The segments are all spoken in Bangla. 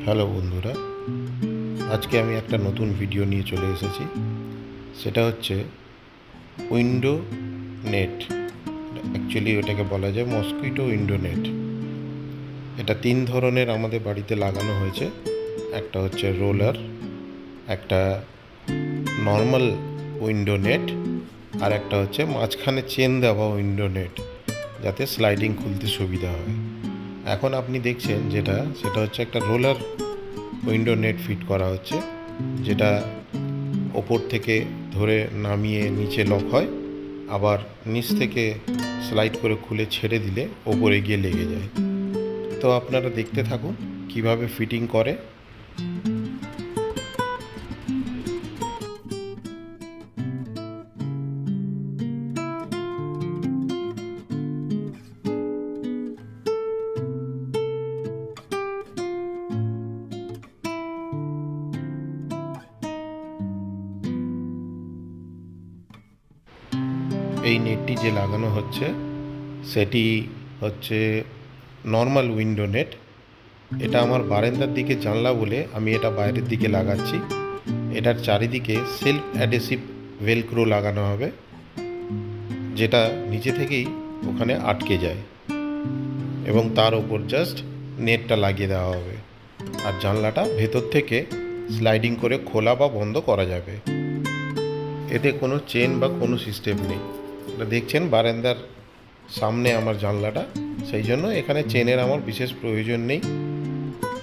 হ্যালো বন্ধুরা, আজকে আমি একটা নতুন ভিডিও নিয়ে চলে এসেছি। সেটা হচ্ছে উইন্ডো নেট। অ্যাকচুয়ালি ওটাকে বলা যায় মসকুইটো উইন্ডো নেট। এটা 3 ধরনের আমাদের বাড়িতে লাগানো হয়েছে। একটা হচ্ছে রোলার, একটা নর্মাল উইন্ডো নেট, আর একটা হচ্ছে মাঝখানে চেন দেওয়া উইন্ডো নেট, যাতে স্লাইডিং খুলতে সুবিধা হয়। এখন আপনি দেখছেন সেটা হচ্ছে একটা রোলার উইন্ডো নেট ফিট করা হচ্ছে, যেটা ওপর থেকে ধরে নামিয়ে নিচে লক হয়, আবার নিচ থেকে স্লাইড করে খুলে ছেড়ে দিলে ওপরে গিয়ে লেগে যায়। তো আপনারা দেখতে থাকুন কিভাবে ফিটিং করে। এই নেটটি যে লাগানো হচ্ছে সেটি হচ্ছে নর্মাল উইন্ডো নেট। এটা আমার বারান্দার দিকে জানলা বলে আমি এটা বাইরের দিকে লাগাচ্ছি। এটার চারিদিকে সেলফ অ্যাডেসিভ ভেলক্রো লাগানো হবে, যেটা নিচে থেকেই ওখানে আটকে যায়, এবং তার ওপর জাস্ট নেটটা লাগিয়ে দেওয়া হবে। আর জানলাটা ভেতর থেকে স্লাইডিং করে খোলা বা বন্ধ করা যাবে। এতে কোনো চেন বা কোনো সিস্টেম নেই। এটা দেখছেন বারান্দার সামনে আমার জানলাটা, সেই জন্য এখানে চেনের আমার বিশেষ প্রয়োজন নেই।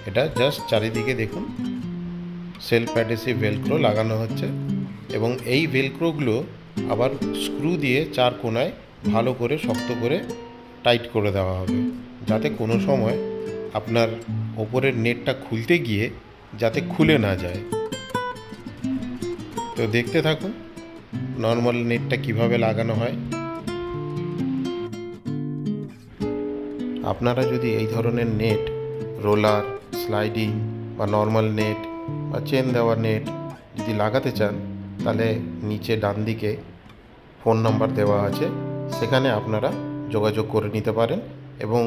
এটা জাস্ট চারিদিকে দেখুন সেলফ অ্যাডেসিভ ভেলক্রো লাগানো হচ্ছে, এবং এই ভেলক্রোগুলো আবার স্ক্রু দিয়ে 4 কোণায় ভালো করে শক্ত করে টাইট করে দেওয়া হবে, যাতে কোনো সময় আপনার ওপরের নেটটা খুলতে গিয়ে যাতে খুলে না যায়। তো দেখতে থাকুন নর্মাল নেটটা কিভাবে লাগানো হয়। আপনারা যদি এই ধরনের নেট, রোলার, স্লাইডিং বা নর্মাল নেট বা চেন দেওয়া নেট যদি লাগাতে চান, তাহলে নিচে ডান দিকে ফোন নাম্বার দেওয়া আছে, সেখানে আপনারা যোগাযোগ করে নিতে পারেন, এবং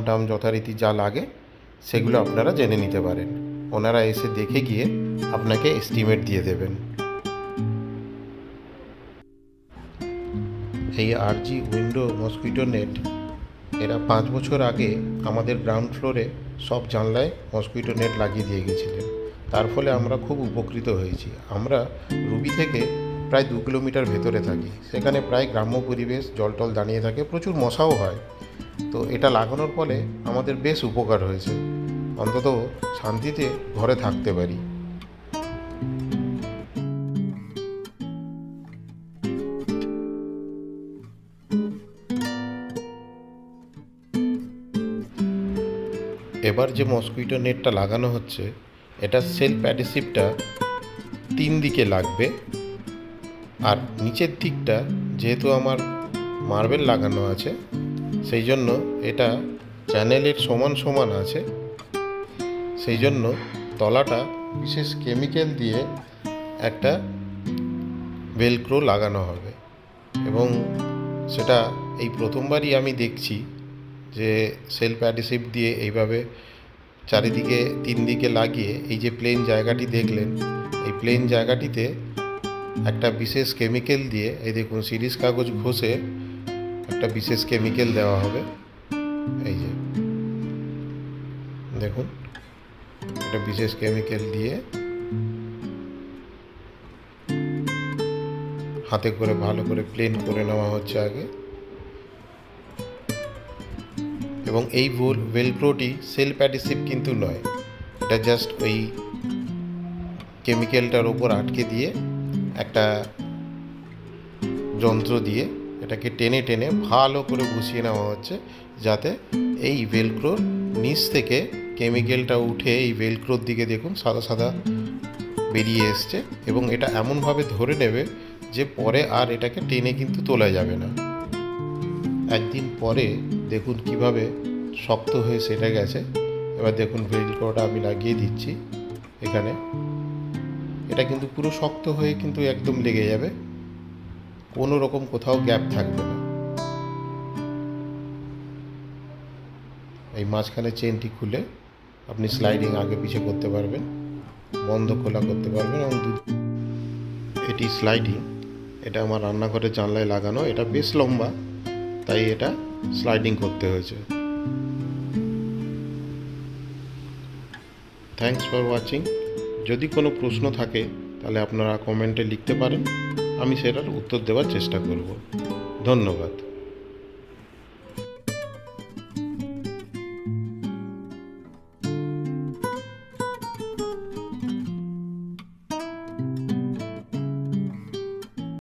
দাম যথারীতি যা লাগে সেগুলো আপনারা জেনে নিতে পারেন। ওনারা এসে দেখে গিয়ে আপনাকে এস্টিমেট দিয়ে দেবেন। এই আরজি উইন্ডো মসকুইটো নেট এরা 5 বছর আগে আমাদের গ্রাউন্ড ফ্লোরে সব জানলায় মসকুইটো নেট লাগিয়ে দিয়ে গেছিলেন। তার ফলে আমরা খুব উপকৃত হয়েছি। আমরা রুবি থেকে প্রায় 2 কিলোমিটার ভেতরে থাকি, সেখানে প্রায় গ্রাম্য পরিবেশ, জল দাঁড়িয়ে থাকে, প্রচুর মশাও হয়। তো এটা লাগানোর ফলে আমাদের বেশ উপকার হয়েছে, অন্তত শান্তিতে ঘরে থাকতে পারি। এবার যে মসকুইটো নেটটা লাগানো হচ্ছে, এটা সেলফ অ্যাডেসিভটা 3 দিকে লাগবে, আর নিচের দিকটা যেহেতু আমার মার্বেল লাগানো আছে, সেই জন্য এটা চ্যানেলের সমান সমান আছে, সেই জন্য তলাটা বিশেষ কেমিক্যাল দিয়ে একটা ভেলক্রো লাগানো হবে। এবং সেটা এই প্রথমবারই আমি দেখছি যে সেলফ অ্যাডেসিভ দিয়ে এইভাবে চারিদিকে 3 দিকে লাগিয়ে, এই যে প্লেন জায়গাটি দেখলেন, এই প্লেন জায়গাটিতে একটা বিশেষ কেমিক্যাল দিয়ে, এই দেখুন সিরিজ কাগজ ঘষে একটা বিশেষ কেমিক্যাল দেওয়া হবে। এই যে দেখুন, একটা বিশেষ কেমিক্যাল দিয়ে হাতে করে ভালো করে প্লেন করে নেওয়া হচ্ছে আগে। এবং এই ভেলক্রোটি সেলফ অ্যাডেসিভ কিন্তু নয়, এটা জাস্ট ওই কেমিক্যালটার ওপর আটকে দিয়ে একটা যন্ত্র দিয়ে এটাকে টেনে টেনে ভালো করে বসিয়ে নেওয়া হচ্ছে, যাতে এই ভেলক্রোর নিচ থেকে কেমিক্যালটা উঠে এই ভেলক্রোর দিকে দেখুন সাদা সাদা বেরিয়ে এসছে, এবং এটা এমনভাবে ধরে নেবে যে পরে আর এটাকে টেনে কিন্তু তোলা যাবে না। একদিন পরে দেখুন কিভাবে শক্ত হয়ে সেটে গেছে। এবার দেখুন ভেলক্রোটা আমি লাগিয়ে দিচ্ছি এখানে, এটা কিন্তু পুরো শক্ত হয়ে কিন্তু একদম লেগে যাবে, কোনো রকম কোথাও গ্যাপ থাকবে না। এই মাঝখানে চেনটি খুলে আপনি স্লাইডিং আগে পিছে করতে পারবেন, বন্ধ খোলা করতে পারবেন। এবং এটি স্লাইডিং, এটা আমার রান্নাঘরের জানলায় লাগানো। এটা বেশ লম্বা, তাই এটা স্লাইডিং করতে হয়েছে। Thanks for watching. যদি কোনো প্রশ্ন থাকে তাহলে আপনারা কমেন্টে লিখতে পারেন, আমি সেটার উত্তর দেওয়ার চেষ্টা করব। ধন্যবাদ।